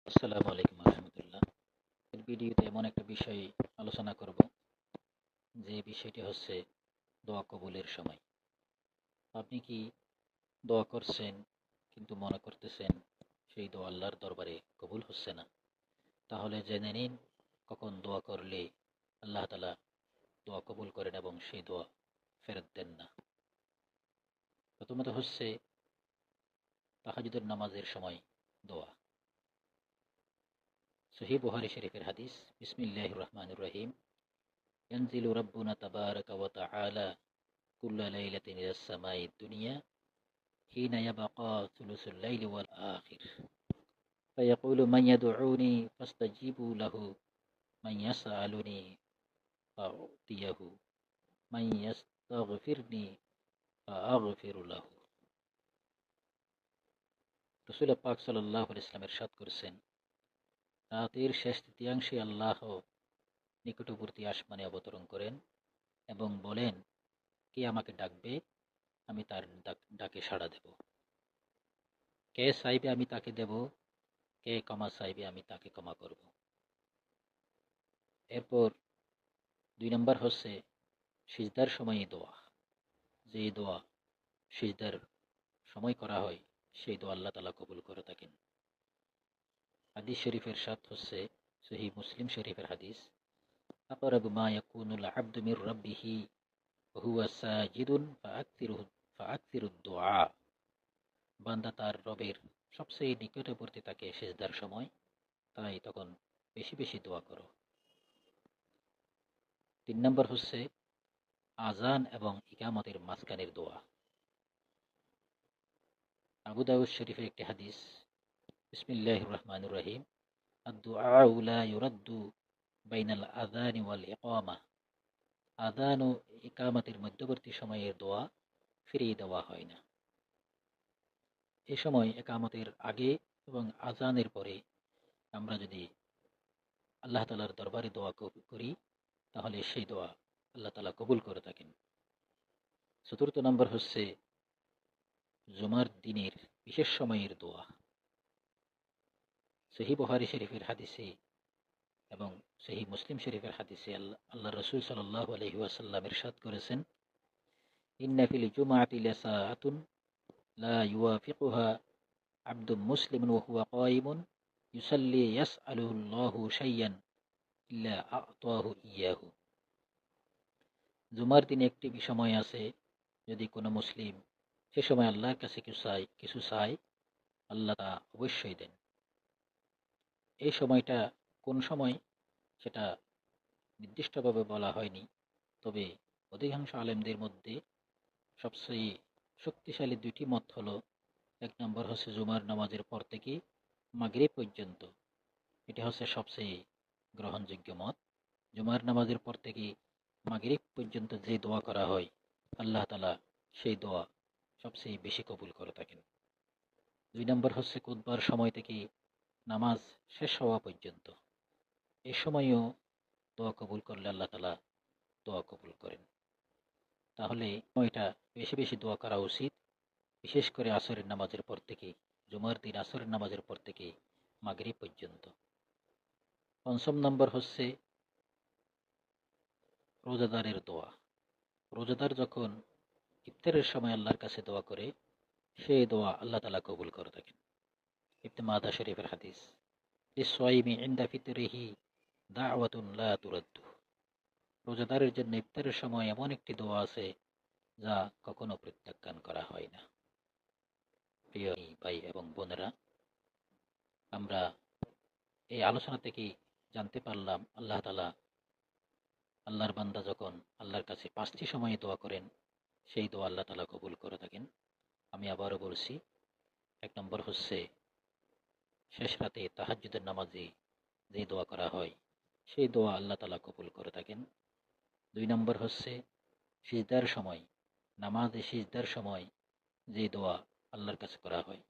আসসালামু আলাইকুম রহমতুল্লাহ। এর ভিডিওতে এমন একটা বিষয় আলোচনা করব, যে বিষয়টি হচ্ছে দোয়া কবুলের সময়। আপনি কি দোয়া করছেন কিন্তু মনে করতেছেন সেই দোয়া আল্লাহর দরবারে কবুল হচ্ছে না? তাহলে জেনে নিন কখন দোয়া করলে আল্লাহ তাআলা দোয়া কবুল করেন এবং সেই দোয়া ফেরত দেন না। প্রথমত হচ্ছে তাহাজ্জুদের নামাজের সময় দোয়া। সহিহ বুখারী শরীফের হাদিস, বিসমিল্লাহির রহমানির রহিম, ইয়ানজিলু রাব্বুনা তাবারাকা ওয়া তাআলা কুল্লা লাইলাতিন ইলাস সামাইদ দুনিয়া حين يبقى ثلث الليل والآخر فيقول من يدعوني فاستجيبوا له من يسألني فأعطيه من يستغفرني فأغفر له। রাসূল পাক সাল্লাল্লাহু আলাইহি ওয়াসাল্লাম ইরশাদ করেছেন, রাতের শেষ তৃতীয়াংশে আল্লাহ নিকটবর্তী আসমানে অবতরণ করেন এবং বলেন, কে আমাকে ডাকবে, আমি তার ডাকে সাড়া দেব। কে চাইবে আমি তাকে দেব, কে ক্ষমা চাইবে আমি তাকে ক্ষমা করব। এরপর ২ নম্বর হচ্ছে সিজদার সময়ে দোয়া। যে দোয়া সিজদার সময় করা হয়, সেই দোয়া আল্লাহ তাআলা কবুল করে থাকেন। হাদিস শরীফের সাথ হচ্ছে সহিহ মুসলিম শরীফের হাদিস, আকরাবু মা ইয়াকুনুল আবদু মির রাব্বিহি ওয়া হুয়া সাজিদুন ফাআকসিরুদ দুআ। বান্দা তার রবের সবচেয়ে নিকটবর্তী থাকে সিজদার সময়, তাই তখন বেশি বেশি দোয়া করো। ৩ নম্বর হচ্ছে আযান এবং ইকামতের মাঝখানের দোয়া। আবু দাউদ শরীফের একটি হাদিস, বিসমিল্লাহির রহমানির রহিম, আদ-দুআউ লা ইউরাদ্দু বাইনাল আযানি ওয়াল ইকামা। আযান ও ইকামতের মধ্যবর্তী সময়ের দোয়া ফিরিয়ে দেওয়া হয় না। এ সময় ইকামতের আগে এবং আযানের পরে আমরা যদি আল্লাহ তাআলার দরবারে দোয়া করি, তাহলে সেই দোয়া আল্লাহ তাআলা কবুল করে থাকেন। ৪র্থ নম্বর হচ্ছে জুমার দিনের বিশেষ সময়ের দোয়া। সহিহ বুখারী শরীফের হাদিসে এবং সহিহ মুসলিম শরীফের হাদিসে আল্লাহ রাসূল সাল্লাল্লাহু আলাইহি ওয়াসাল্লাম ইরশাদ করেছেন, ইন্না ফিল জুমআতি লাসাআতুন লা ইউওয়াফিকুহা আবদুম মুসলিমুন ওয়া হুয়া কায়িমুন ইউসাল্লি ইয়াসআলুল্লাহু শাইয়ান ইল্লা আ'তাহু ইয়াহু। জুমার দিনে একটি সময় আছে, যদি কোনো মুসলিম সে সময় আল্লাহর কাছে কিছু চায়, আল্লাহ তা অবশ্যই দেন। এই সময়টা কোন সময় সেটা নির্দিষ্টভাবে বলা হয়নি, তবে অধিকাংশ আলেমদের মধ্যে সবচেয়ে শক্তিশালী ২টি মত হলো, ১ নম্বর হচ্ছে জুমার নামাজের পর থেকে মাগরিব পর্যন্ত। এটা হচ্ছে সবচেয়ে গ্রহণযোগ্য মত। জুমার নামাজের পর থেকে মাগরিব পর্যন্ত যে দোয়া করা হয়, আল্লাহ তাআলা সেই দোয়া সবচেয়ে বেশি কবুল করে থাকেন। ২ নম্বর হচ্ছে খুতবার সময় থেকে নামাজ শেষ হওয়া পর্যন্ত। এ সময়ও দোয়া কবুল করলে আল্লাহ তাআলা দোয়া কবুল করেন। তাহলে সময়টা বেশি বেশি দোয়া করা উচিত, বিশেষ করে আসরের নামাজের পর থেকে, জুমার দিন আসরের নামাজের পর থেকে মাগরিব পর্যন্ত। ৫ম নম্বর হচ্ছে রোজাদারের দোয়া। রোজাদার যখন ইফতারের সময় আল্লাহর কাছে দোয়া করে, সেই দোয়া আল্লাহ তাআলা কবুল করে থাকেন। ইবনে মাজাহ শরীফের হাদিস, লিস-সায়িমি ইনদা ফিতরিহি দাওয়াতুন লা তুরাদ্দু। রোজাদারের জন্য ইফতারের সময় এমন একটি দোয়া আছে যা কখনো প্রত্যাখ্যান করা হয় না। প্রিয় ভাই এবং বোনেরা, আমরা এই আলোচনা থেকে জানতে পারলাম আল্লাহ তাআলা, আল্লাহর বান্দা যখন আল্লাহর কাছে ৫টি সময়ে দোয়া করেন, সেই দোয়া আল্লাহ তাআলা কবুল করে থাকেন। আমি আবারও বলছি, ১ নম্বর হচ্ছে শেষ রাতে তাহাজ্জুদের নামাজে যে দোয়া করা হয়, সেই দোয়া আল্লাহ তাআলা কবুল করে থাকেন। ২ নম্বর হচ্ছে সিজদার সময়, নামাজে সিজদার সময় যে দোয়া আল্লাহর কাছে করা হয়,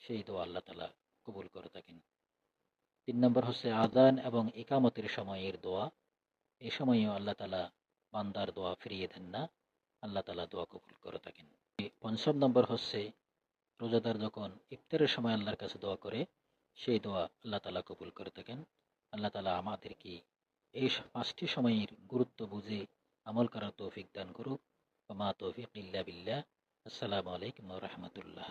সেই দোয়া আল্লাহ তাআলা কবুল করে থাকেন। ৩ নম্বর হচ্ছে আযান এবং ইকামতের সময়ের দোয়া। এ সময়েও আল্লাহ তাআলা বান্দার দোয়া ফিরিয়ে দেন না, আল্লাহ তাআলা দোয়া কবুল করে থাকেন। ৫ম নম্বর হচ্ছে রোজাদার যখন ইফতারের সময় আল্লাহর কাছে দোয়া করে, সেই দোয়া আল্লাহ তালা কবুল করে থাকেন। আল্লাহ তালা আমাদেরকে এই 5টি সময়ের গুরুত্ব বুঝে আমল করার তৌফিক দান করুক। ওয়া মা তৌফিক ইল্লা বিল্লাহ। আসসালামু আলাইকুম ওয়া রাহমাতুল্লাহ।